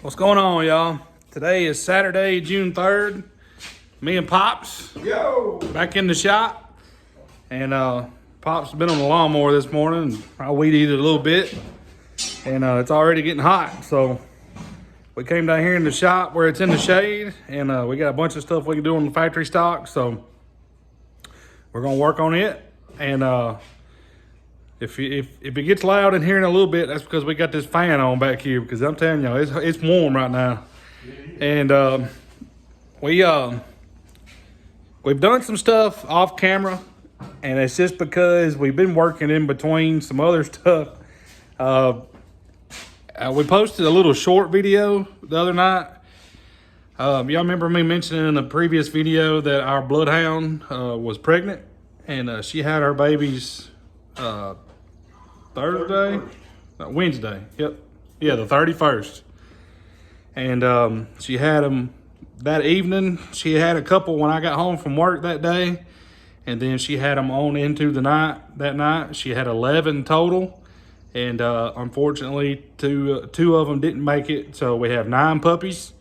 What's going on, y'all? Today is Saturday, June 3rd. Me and Pops back in the shop. And Pops been on the lawnmower this morning. I weed eated a little bit. And it's already getting hot. So we came down here in the shop where it's in the shade. And we got a bunch of stuff we can do on the factory stock. So we're going to work on it. And if it gets loud in here in a little bit, that's because we got this fan on back here. Because I'm telling y'all, it's warm right now. And we've done some stuff off camera, and it's just because we've been working in between some other stuff. We posted a little short video the other night. Y'all remember me mentioning in the previous video that our bloodhound was pregnant, and she had our babies Wednesday. Yep. Yeah, the 31st. And she had them that evening. She had a couple when I got home from work that day. And then she had them on into the night. That night, she had 11 total. And unfortunately, two of them didn't make it. So we have 9 puppies.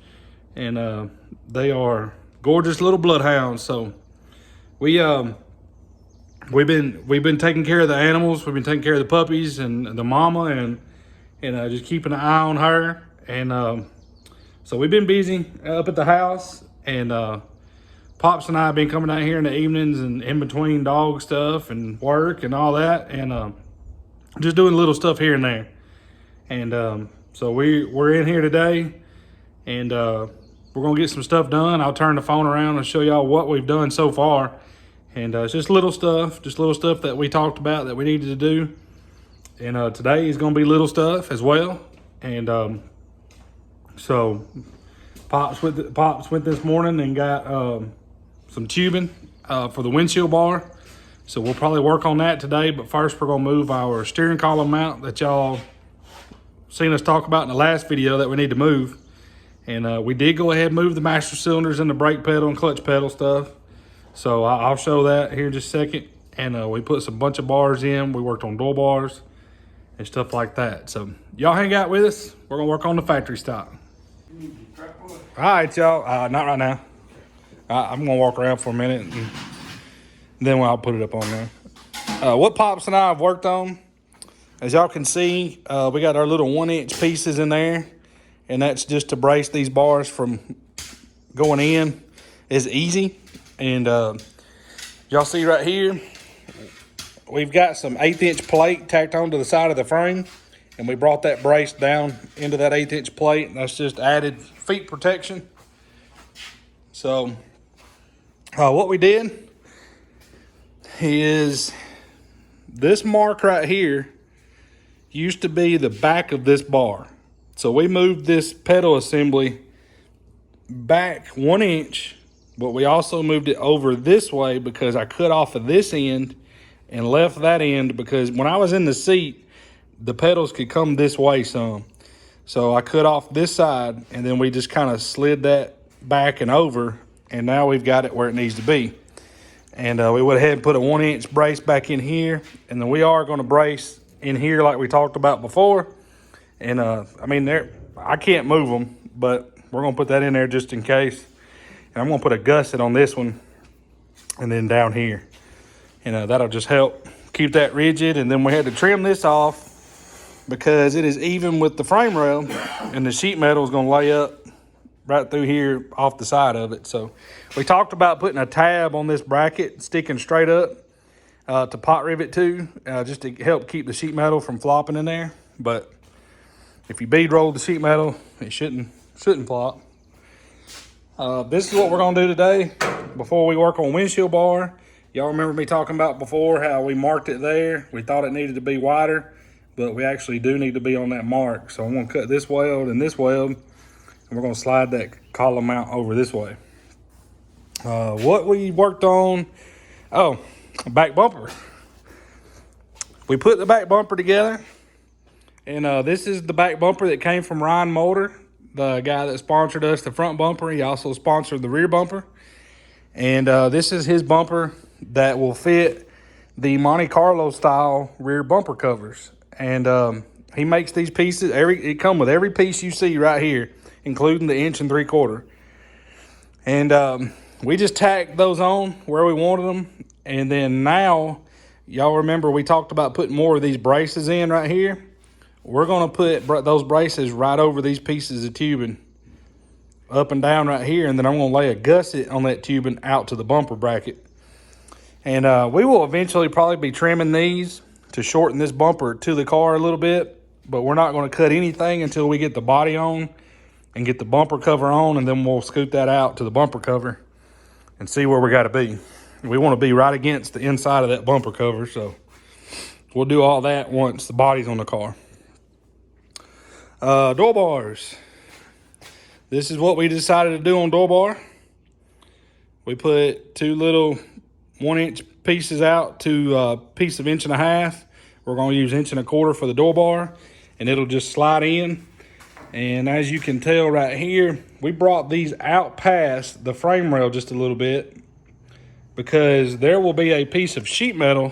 And they are gorgeous little bloodhounds. So we've been taking care of the animals. We've been taking care of the puppies and the mama, and just keeping an eye on her. And so we've been busy up at the house. And Pops and I have been coming out here in the evenings and in between dog stuff and work and all that, and just doing little stuff here and there. And so we're in here today, and we're gonna get some stuff done. I'll turn the phone around and show y'all what we've done so far. And it's just little stuff that we talked about that we needed to do. And today is going to be little stuff as well. And so Pops went this morning and got some tubing for the windshield bar. So we'll probably work on that today. But first, we're going to move our steering column mount that y'all seen us talk about in the last video that we need to move. And we did go ahead and move the master cylinders and the brake pedal and clutch pedal stuff. So I'll show that here in just a second. And we put some bunch of bars in. We worked on door bars and stuff like that. So y'all hang out with us. We're gonna work on the factory stock. All right, y'all. Not right now. I'm gonna walk around for a minute, and then I'll put it up on there. What Pops and I have worked on, as y'all can see, we got our little 1-inch pieces in there, and that's just to brace these bars from going in. It's easy. And y'all see right here, we've got some 1/8-inch plate tacked onto the side of the frame, and we brought that brace down into that 1/8-inch plate, and that's just added feet protection. So what we did is, this mark right here used to be the back of this bar. So we moved this pedal assembly back 1 inch. But we also moved it over this way because I cut off of this end and left that end, because when I was in the seat, the pedals could come this way some. So I cut off this side, and then we just kind of slid that back and over, and now we've got it where it needs to be. And we went ahead and put a 1-inch brace back in here, and then we are going to brace in here like we talked about before. And I mean, I can't move them, but we're going to put that in there just in case. And I'm going to put a gusset on this one and then down here. And that'll just help keep that rigid. And then we had to trim this off because it is even with the frame rail, and the sheet metal is going to lay up right through here off the side of it. So we talked about putting a tab on this bracket, sticking straight up to pot rivet to, just to help keep the sheet metal from flopping in there. But if you bead roll the sheet metal, it shouldn't flop. This is what we're going to do today before we work on windshield bar. Y'all remember me talking about before how we marked it there. We thought it needed to be wider, but we actually do need to be on that mark. So I'm going to cut this weld and this weld, and we're going to slide that column mount over this way. What we worked on, back bumper. We put the back bumper together, and this is the back bumper that came from Ryan Motor, the guy that sponsored us the front bumper. He also sponsored the rear bumper. And this is his bumper that will fit the Monte Carlo style rear bumper covers. And he makes these pieces. It come with every piece you see right here. including the 1 3/4 inch. And we just tacked those on where we wanted them. And then now, y'all remember we talked about putting more of these braces in right here. We're going to put those braces right over these pieces of tubing, up and down right here. And then I'm going to lay a gusset on that tubing out to the bumper bracket. And we will eventually probably be trimming these to shorten this bumper to the car a little bit. But we're not going to cut anything until we get the body on and get the bumper cover on, and then we'll scoot that out to the bumper cover and see where we got to be. We want to be right against the inside of that bumper cover, so we'll do all that once the body's on the car. Door bars. This is what we decided to do on door bar. We put 2 little 1-inch pieces out to a piece of 1.5 inches. We're going to use 1 1/4 for the door bar, and it'll just slide in. And as you can tell right here, we brought these out past the frame rail just a little bit because there will be a piece of sheet metal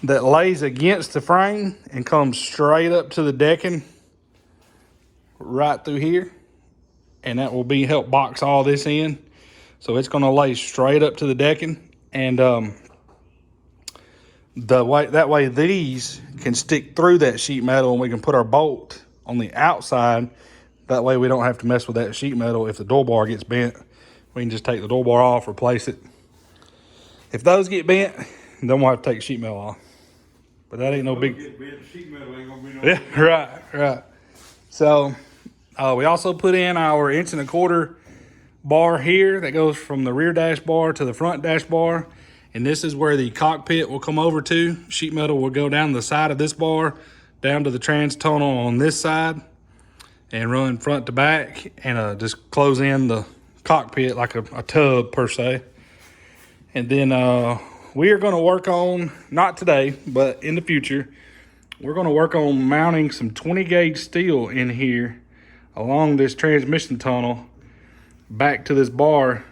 that lays against the frame and comes straight up to the decking right through here. And that will help box all this in. So it's going to lay straight up to the decking. And that way these can stick through that sheet metal, and we can put our bolt on the outside. That way we don't have to mess with that sheet metal. If the door bar gets bent, we can just take the door bar off, replace it. If those get bent, then we'll have to take the sheet metal off. But that ain't no big... Sheet metal ain't gonna be no yeah, right. So we also put in our 1 1/4 inch bar here that goes from the rear dash bar to the front dash bar. And this is where the cockpit will come over to. Sheet metal will go down the side of this bar, down to the trans tunnel on this side, and run front to back, and just close in the cockpit like a tub per se. And then we are going to work on, not today, but in the future, we're going to work on mounting some 20 gauge steel in here along this transmission tunnel back to this bar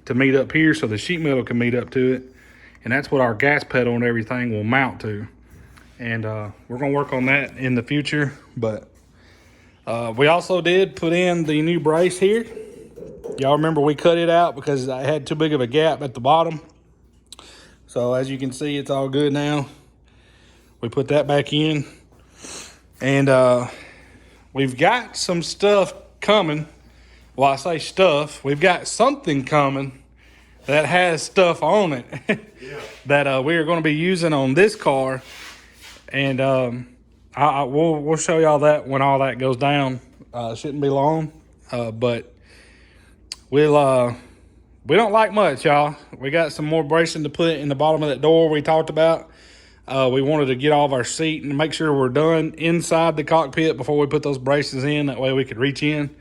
to meet up here so the sheet metal can meet up to it. And that's what our gas pedal and everything will mount to. And we're going to work on that in the future. But we also did put in the new brace here. Y'all remember we cut it out because I had too big of a gap at the bottom. So as you can see, it's all good now. We put that back in. And we've got some stuff coming. Well, I say stuff. We've got something coming that has stuff on it yeah. that we are going to be using on this car. And we'll show y'all that when all that goes down. Shouldn't be long, but we don't like much, y'all. We got some more bracing to put in the bottom of that door we talked about. We wanted to get all of our seat and make sure we're done inside the cockpit before we put those braces in. That way we could reach in.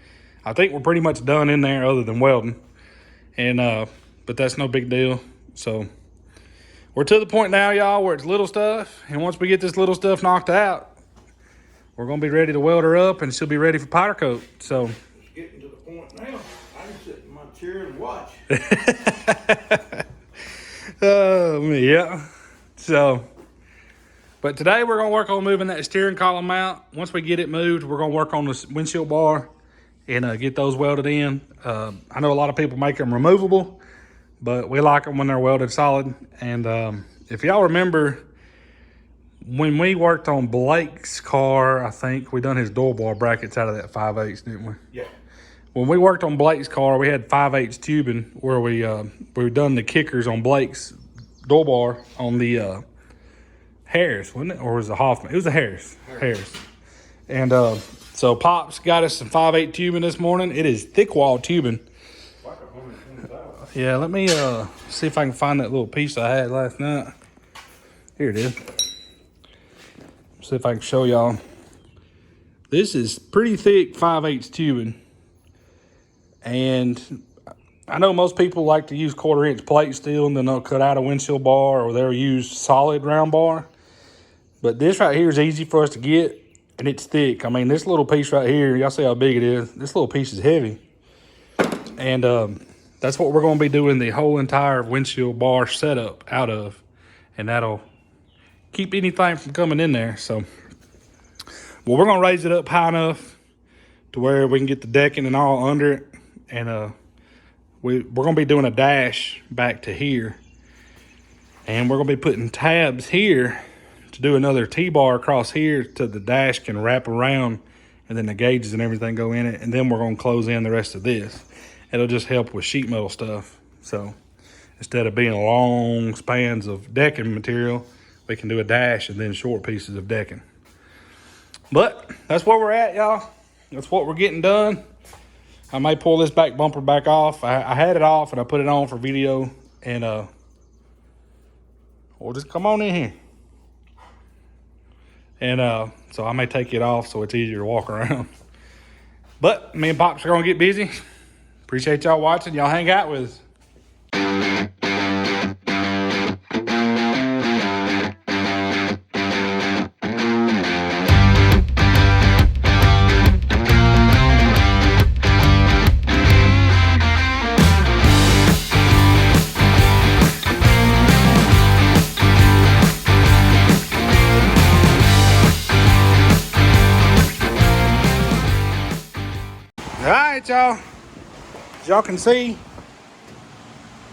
I think we're pretty much done in there other than welding. And but that's no big deal. So we're to the point now, y'all, where it's little stuff. And once we get this little stuff knocked out, we're going to be ready to weld her up, and she'll be ready for powder coat. So it's getting to the point now. I can sit in my chair and watch. Yeah. So, but today we're going to work on moving that steering column out. Once we get it moved, we're going to work on the windshield bar and get those welded in. I know a lot of people make them removable, but we like them when they're welded solid. And if y'all remember, when we worked on Blake's car, I think we done his door bar brackets out of that 5/8, didn't we? Yeah. When we worked on Blake's car, we had 5/8 tubing where we done the kickers on Blake's door bar on the Harris, wasn't it? Or was it Hoffman? It was the Harris. And so Pops got us some 5/8 tubing this morning. It is thick wall tubing. Yeah, let me see if I can find that little piece I had last night. Here it is. See if I can show y'all. This is pretty thick 5/8 tubing. And I know most people like to use 1/4 inch plate steel, and then they'll cut out a windshield bar, or they'll use solid round bar. But this right here is easy for us to get, and it's thick. I mean, this little piece right here, y'all see how big it is. This little piece is heavy. And that's what we're going to be doing the whole entire windshield bar setup out of. And that'll keep anything from coming in there. So, well, we're going to raise it up high enough to where we can get the decking and all under it. And we're gonna be doing a dash back to here. And we're gonna be putting tabs here to do another T-bar across here so the dash can wrap around and then the gauges and everything go in it. And then we're gonna close in the rest of this. It'll just help with sheet metal stuff. So instead of being long spans of decking material, we can do a dash and then short pieces of decking. But that's where we're at, y'all. That's what we're getting done. I may pull this back bumper back off. I had it off and I put it on for video, and we'll just come on in here. And so I may take it off so it's easier to walk around. But me and Pops are gonna get busy. Appreciate y'all watching. Y'all hang out with us. All right, y'all. As y'all can see,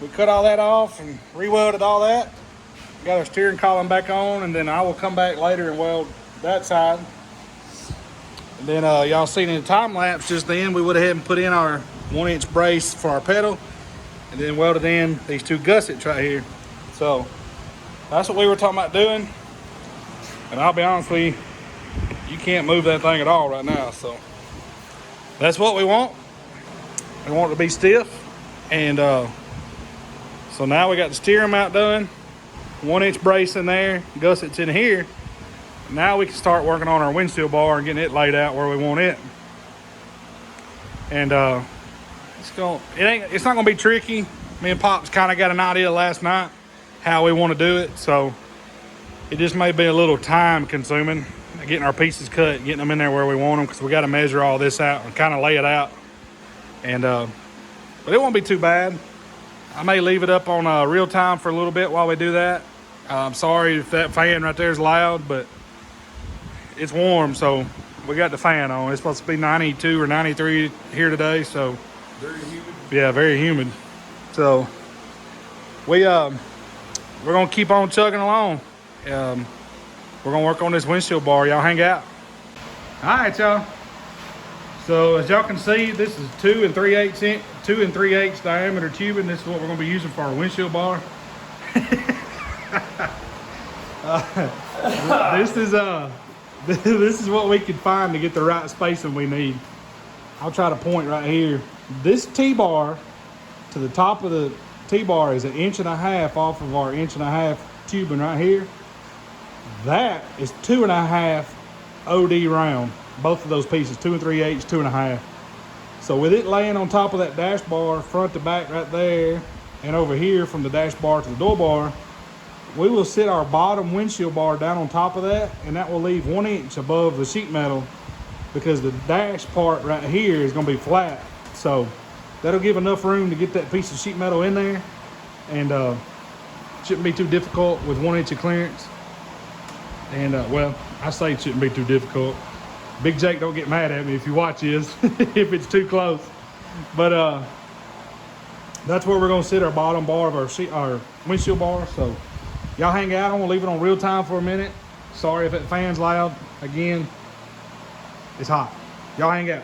we cut all that off and re-welded all that. Got our steering column back on, and then I will come back later and weld that side. And then y'all seen in the time lapse just then, we went ahead and put in our 1-inch brace for our pedal, and then welded in these 2 gussets right here. So that's what we were talking about doing. And I'll be honest with you, you can't move that thing at all right now. So that's what we want. We want it to be stiff. And so now we got the steering mount done, 1-inch brace in there, gussets in here. Now we can start working on our windshield bar and getting it laid out where we want it. And it's not gonna be tricky. Me and Pops kind of got an idea last night how we want to do it. So it just may be a little time consuming, getting our pieces cut, getting them in there where we want them, because we got to measure all this out and kind of lay it out. And but it won't be too bad. I may leave it up on real time for a little bit while we do that. I'm sorry if that fan right there is loud, but it's warm, so we got the fan on. It's supposed to be 92 or 93 here today, so Very humid. yeah, very humid. So we're gonna keep on chugging along. We're gonna work on this windshield bar. Y'all hang out. All right, y'all. So as y'all can see, this is 2 3/8 diameter tubing. This is what we're gonna be using for our windshield bar. This is what we could find to get the right spacing we need. I'll try to point right here. This T-bar to the top of the T-bar is 1.5 inches off of our 1.5 inch tubing right here. That is 2.5 OD round. Both of those pieces, 2 3/8, 2.5. So with it laying on top of that dash bar, front to back right there, and over here from the dash bar to the door bar, we will sit our bottom windshield bar down on top of that, and that will leave 1 inch above the sheet metal, because the dash part right here is gonna be flat. So that'll give enough room to get that piece of sheet metal in there, and shouldn't be too difficult with 1 inch of clearance. And well, I say it shouldn't be too difficult. Big Jake, don't get mad at me if you watch this, if it's too close. But that's where we're gonna sit our bottom bar of our windshield bar. So y'all hang out. I'm gonna leave it on real time for a minute. Sorry if that fan's loud. Again, it's hot. Y'all hang out.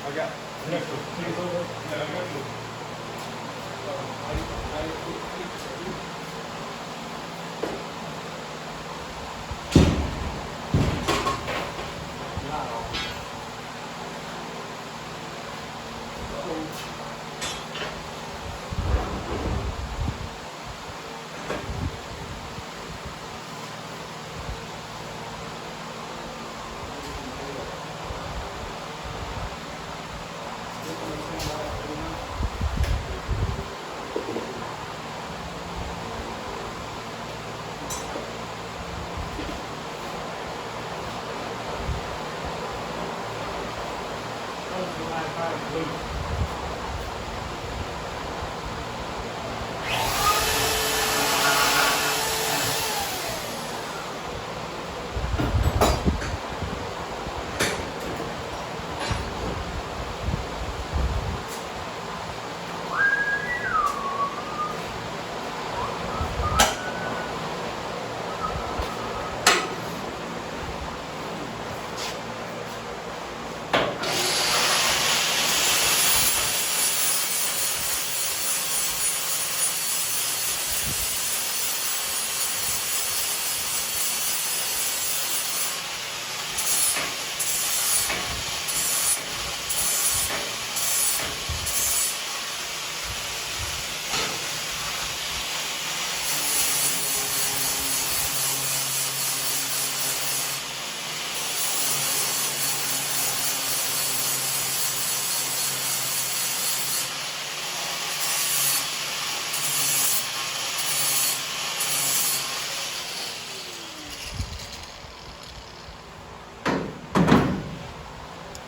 I got next one. See it over? Yeah, I got you.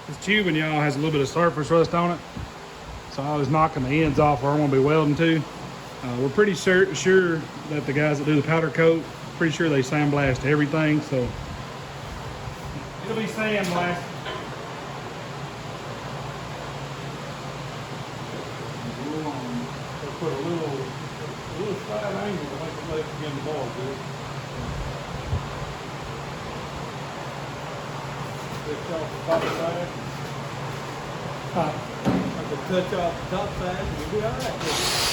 This tubing, y'all, has a little bit of surface rust on it. So I was knocking the ends off where I'm gonna be welding to. We're pretty sure that the guys that do the powder coat, pretty sure they sandblast everything, so it'll be sandblasted. They'll put a little slight angle to make it left against the bar, good. Touch off the top side. Like a touch off the top side, and you'll be all right with it.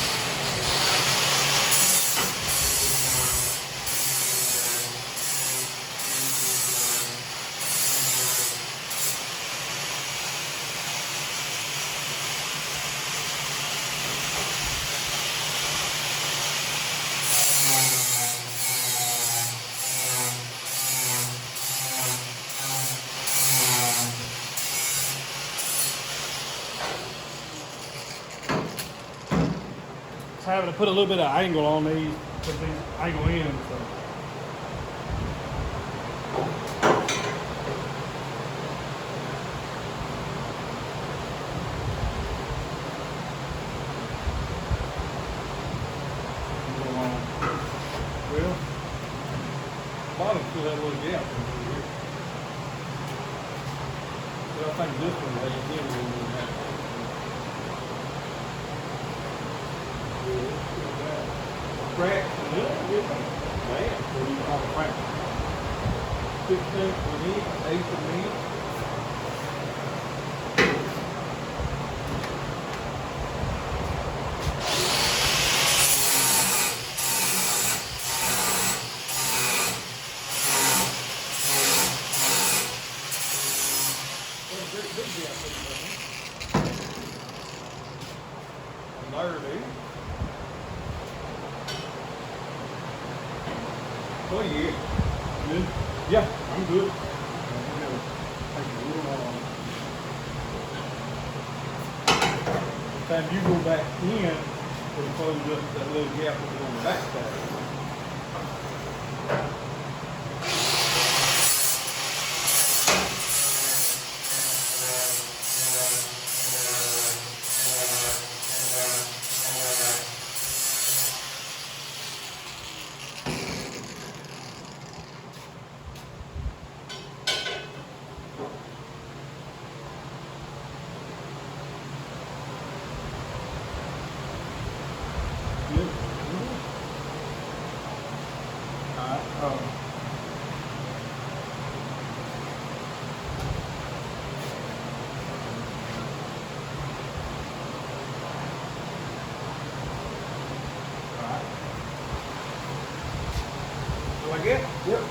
Just having to put a little bit of angle on these, put these angle in. So. Well, bottom still has a little gap in here. But I think this one lays in a little bit. Crack, a little bit. Man, what do you call a crack? 16th of an inch, 1/8 of an inch. Oh yeah. Good? Yeah, I'm good. By the time you go back in, it'll close up that little gap that was on the back side. Like it? Yep.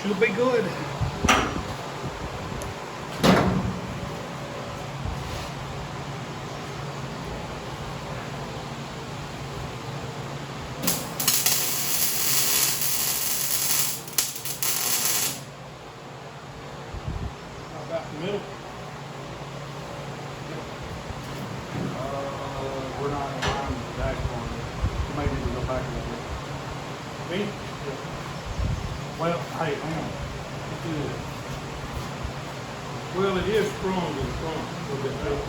Should be good. About the middle. We're not in line with the dash corner. You may need to go back a little bit. Me? Yeah. Well, hey, hang on. Well, it is strong in front a little bit.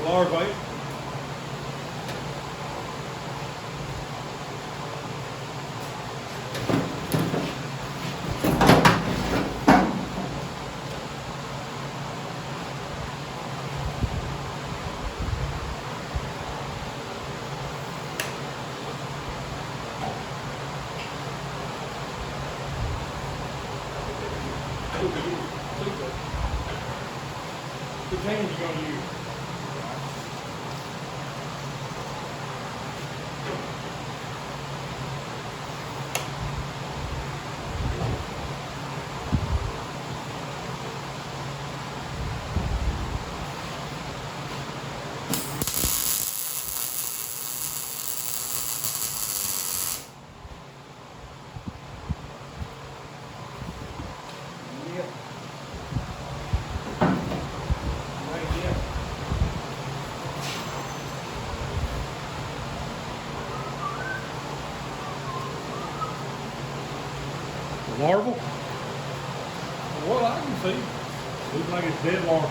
Larvae. Which hand you gonna use? Larval? From what I can see, looks like it's dead larval.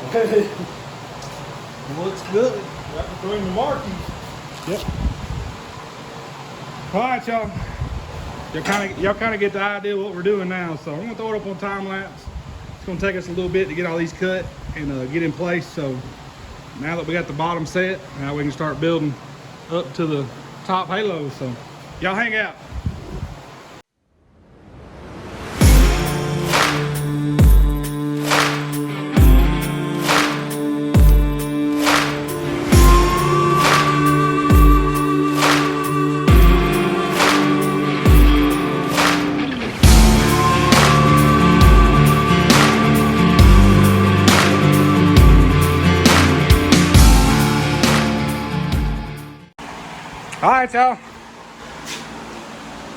Looks good. Right between the markings. Yep. All right, y'all. Y'all kind of get the idea of what we're doing now. So I'm gonna throw it up on time lapse. It's gonna take us a little bit to get all these cut and get in place. So now that we got the bottom set, now we can start building up to the top halo. So y'all hang out. All right, y'all.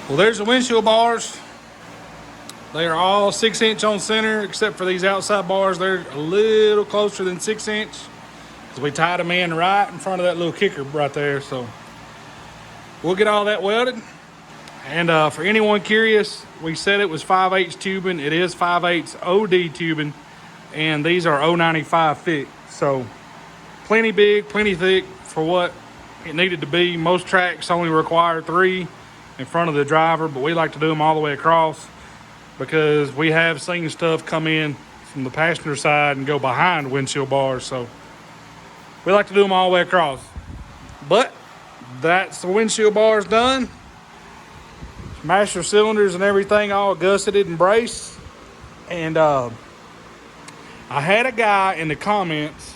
Well, there's the windshield bars. They are all 6-inch on center, except for these outside bars. They're a little closer than 6-inch because we tied them in right in front of that little kicker right there. So we'll get all that welded. And for anyone curious, we said it was 5/8 tubing. It is 5/8 OD tubing, and these are 0.95 thick. So plenty big, plenty thick for what it needed to be. Most tracks only require 3 in front of the driver, but we like to do them all the way across because we have seen stuff come in from the passenger side and go behind windshield bars. So we like to do them all the way across. But that's the windshield bars done. Master cylinders and everything all gusseted and braced. And I had a guy in the comments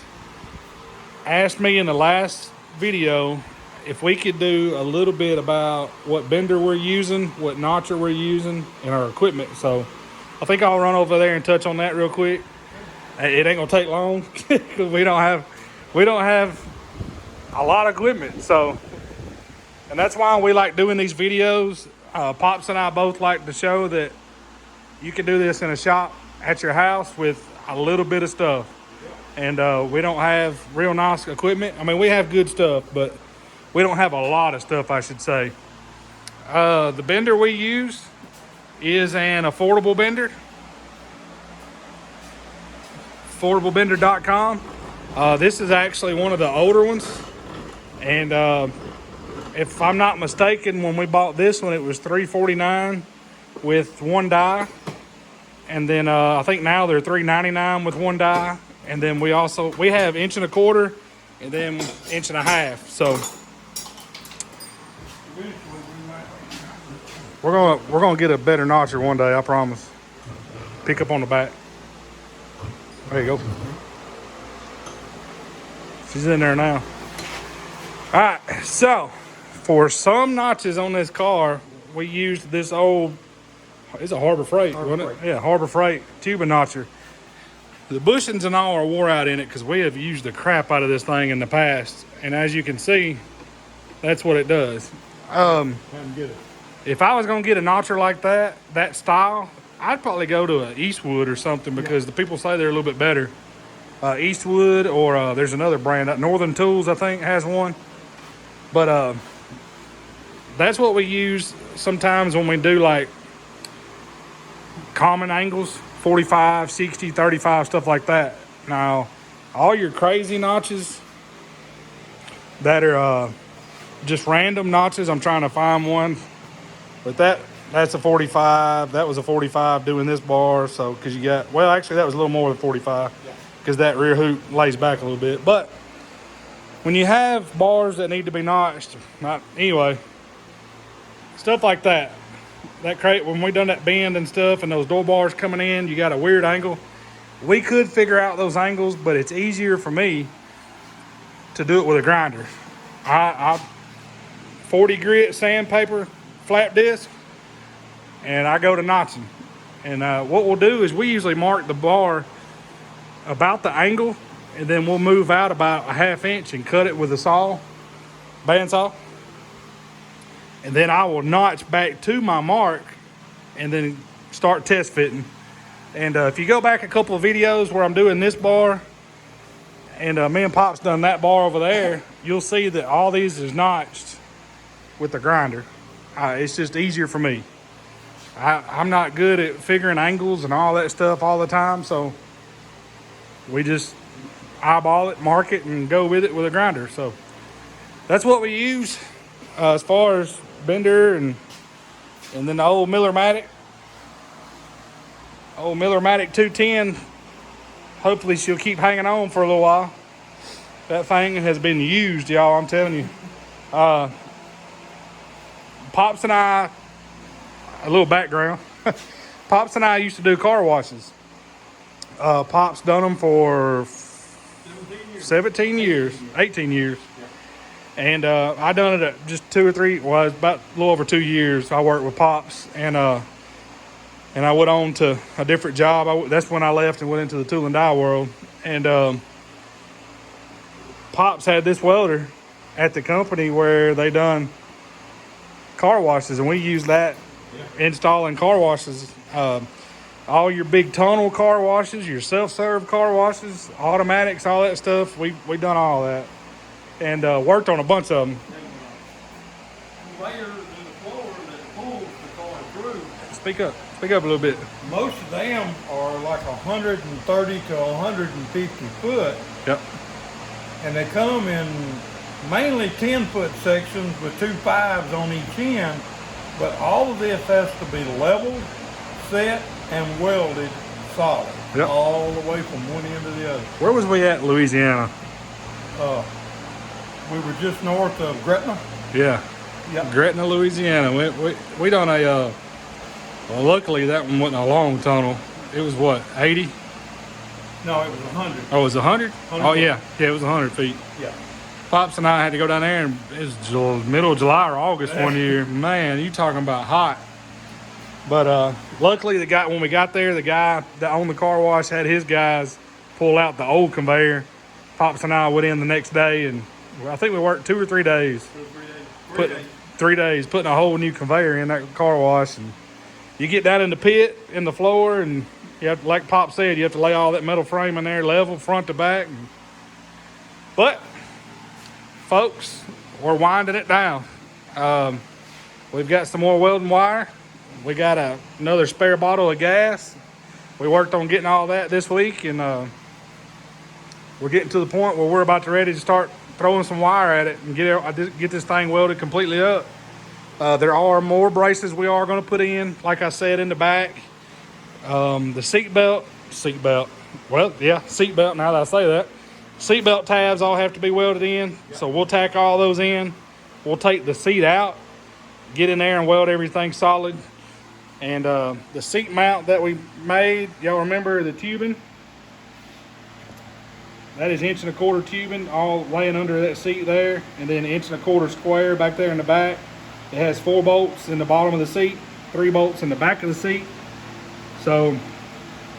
ask me in the last video if we could do a little bit about what bender we're using, what notcher we're using, and our equipment. So I think I'll run over there and touch on that real quick. It ain't gonna take long because we don't have a lot of equipment. So, and that's why we like doing these videos. Pops and I both like to show that you can do this in a shop at your house with a little bit of stuff. And we don't have real nice equipment. I mean, we have good stuff, but we don't have a lot of stuff, I should say. The bender we use is an affordable bender. Affordablebender.com. This is actually one of the older ones. And if I'm not mistaken, when we bought this one, it was $349 with one die. And then I think now they're $399 with one die. And then we have 1.25 inch and then 1.5 inch. So we're gonna get a better notcher one day, I promise. Pick up on the back. There you go. She's in there now. All right, so for some notches on this car, we used this old, it's a Harbor Freight, wasn't it? Yeah, Harbor Freight tubing notcher. The bushings and all are wore out in it because we have used the crap out of this thing in the past. And as you can see, That's what it does. Have them get it. If I was gonna get a notcher like that style, I'd probably go to an Eastwood or something because the people say they're a little bit better. Eastwood or there's another brand, Northern Tools I think has one. But that's what we use sometimes when we do like common angles, 45, 60, 35, stuff like that. Now, all your crazy notches that are just random notches, I'm trying to find one. But that's a 45. That was a 45 doing this bar. So, because you got, well, actually, that was a little more than 45 because that rear hoop lays back a little bit. But when you have bars that need to be notched, anyway, stuff like that. That crate, when we done that bend and stuff and those door bars coming in, you got a weird angle. We could figure out those angles, but it's easier for me to do it with a grinder. I 40 grit sandpaper flat disc, and I go to notching. And what we'll do is we usually mark the bar about the angle, and then we'll move out about a 1/2 inch and cut it with a saw, bandsaw. And then I will notch back to my mark and then start test fitting. And if you go back a couple of videos where I'm doing this bar and me and Pop's done that bar over there, you'll see that all these is notched with the grinder. It's just easier for me. I'm not good at figuring angles and all that stuff all the time, so we just eyeball it, mark it, and go with it with a grinder. So that's what we use as far as bender and then the old Miller-Matic 210. Hopefully she'll keep hanging on for a little while. That thing has been used, y'all, I'm telling you. Pops and I, a little background. Pops and I used to do car washes. Pops done them for 17 years, 18 years. And I done it at just 2 or 3, well, it was about a little over 2 years. I worked with Pops, and I went on to a different job. That's when I left and went into the tool and die world. And Pops had this welder at the company where they done car washes, and we use that installing car washes. All your big tunnel car washes, your self-serve car washes, automatics, all that stuff. We done all that. And worked on a bunch of them. Layers in the floor that pulls the car through. Speak up a little bit. Most of them are like 130 to 150 foot. Yep. And they come in mainly 10-foot sections with 2 5s on each end. But all of this has to be leveled, set, and welded solid. Yep. All the way from one end to the other. Where was we at in Louisiana? We were just north of Gretna. Yeah. Yep. Gretna, Louisiana. We done a, well, luckily that one wasn't a long tunnel. It was what, 80? No, it was 100. Oh, it was 100? 100 Oh, yeah. Yeah, it was 100 feet. Yeah. Pops and I had to go down there, and it was middle of July or August one year. Man, you talking about hot. But luckily, when we got there, the guy that owned the car wash had his guys pull out the old conveyor. Pops and I went in the next day, and I think we worked 2 or 3 days. 3 days, putting a whole new conveyor in that car wash. And you get down in the pit, in the floor, and you have to, like Pop said, you have to lay all that metal frame in there level, front to back. But, folks, we're winding it down. We've got some more welding wire. We got another spare bottle of gas. We worked on getting all that this week, and we're getting to the point where we're about to ready to start throwing some wire at it and get this thing welded completely up. There are more braces we are going to put in, like I said, in the back. The seat belt, well, yeah, seat belt, now that I say that. Seat belt tabs all have to be welded in, so we'll tack all those in. We'll take the seat out, get in there and weld everything solid. And the seat mount that we made, y'all remember the tubing? That is 1 1/4 inch tubing all laying under that seat there, and then 1 1/4 inch square back there in the back. It has 4 bolts in the bottom of the seat, 3 bolts in the back of the seat. So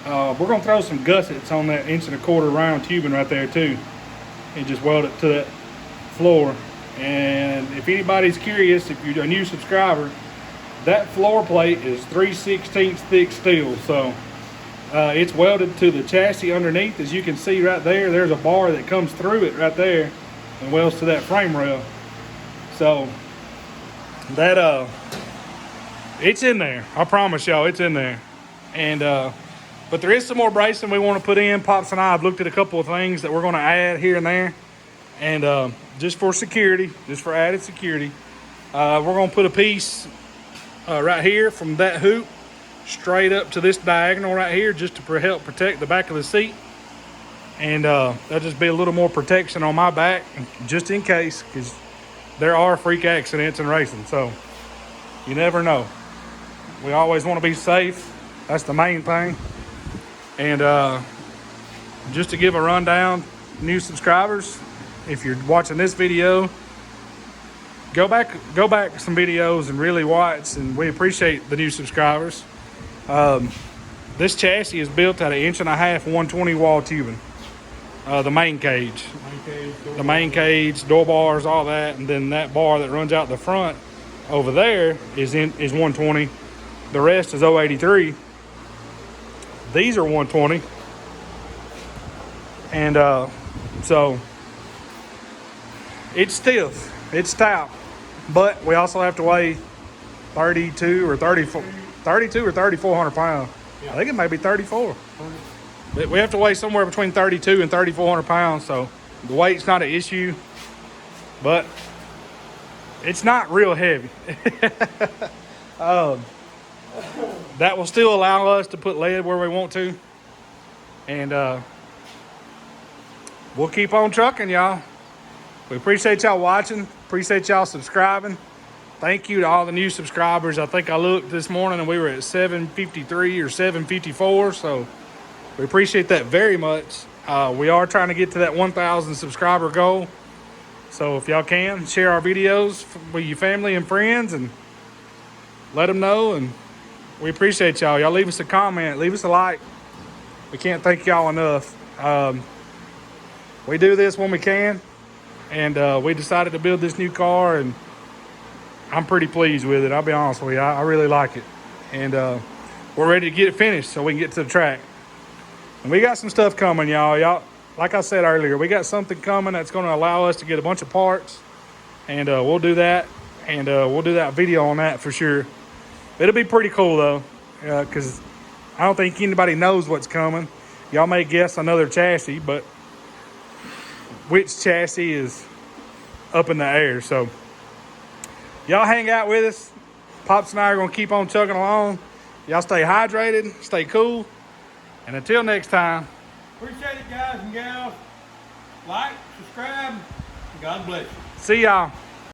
we're gonna throw some gussets on that 1 1/4 inch round tubing right there too, and just weld it to that floor. And if anybody's curious, if you're a new subscriber, that floor plate is 3/16 thick steel. So it's welded to the chassis underneath. As you can see right there, there's a bar that comes through it right there and welds to that frame rail. So that it's in there. I promise y'all, it's in there. And but there is some more bracing we want to put in. Pops and I have looked at a couple of things that we're going to add here and there. And just for security, just for added security, we're going to put a piece right here from that hoop straight up to this diagonal right here, just to help protect the back of the seat. And that'll just be a little more protection on my back, just in case, because there are freak accidents in racing. So you never know. We always want to be safe. That's the main thing. And just to give a rundown, new subscribers, if you're watching this video, go back some videos and really watch, and we appreciate the new subscribers. This chassis is built out of 1.5 inch 120 wall tubing. The main cage, door bars, all that, and then that bar that runs out the front over there is 120. The rest is 083. These are 120, and so it's stiff, it's stout, but we also have to weigh 32 or 3,400 pounds. I think it may be 34. But we have to weigh somewhere between 32 and 3,400 pounds, so the weight's not an issue, but it's not real heavy. That will still allow us to put lead where we want to, and we'll keep on trucking, y'all. We appreciate y'all watching, appreciate y'all subscribing. Thank you to all the new subscribers. I think I looked this morning and we were at 753 or 754, so we appreciate that very much. We are trying to get to that 1,000 subscriber goal, so if y'all can, share our videos with your family and friends and let them know. And we appreciate y'all. Y'all leave us a comment, leave us a like. We can't thank y'all enough. We do this when we can, and we decided to build this new car, and I'm pretty pleased with it. I'll be honest with you. I really like it. And we're ready to get it finished so we can get to the track. And we got some stuff coming, y'all. Like I said earlier, we got something coming that's going to allow us to get a bunch of parts. And we'll do that. And we'll do that video on that for sure. It'll be pretty cool, though, because I don't think anybody knows what's coming. Y'all may guess another chassis, but which chassis is up in the air. So y'all hang out with us. Pops and I are going to keep on chugging along. Y'all stay hydrated, stay cool. And until next time. Appreciate it, guys and gals. Like, subscribe, and God bless you. See y'all.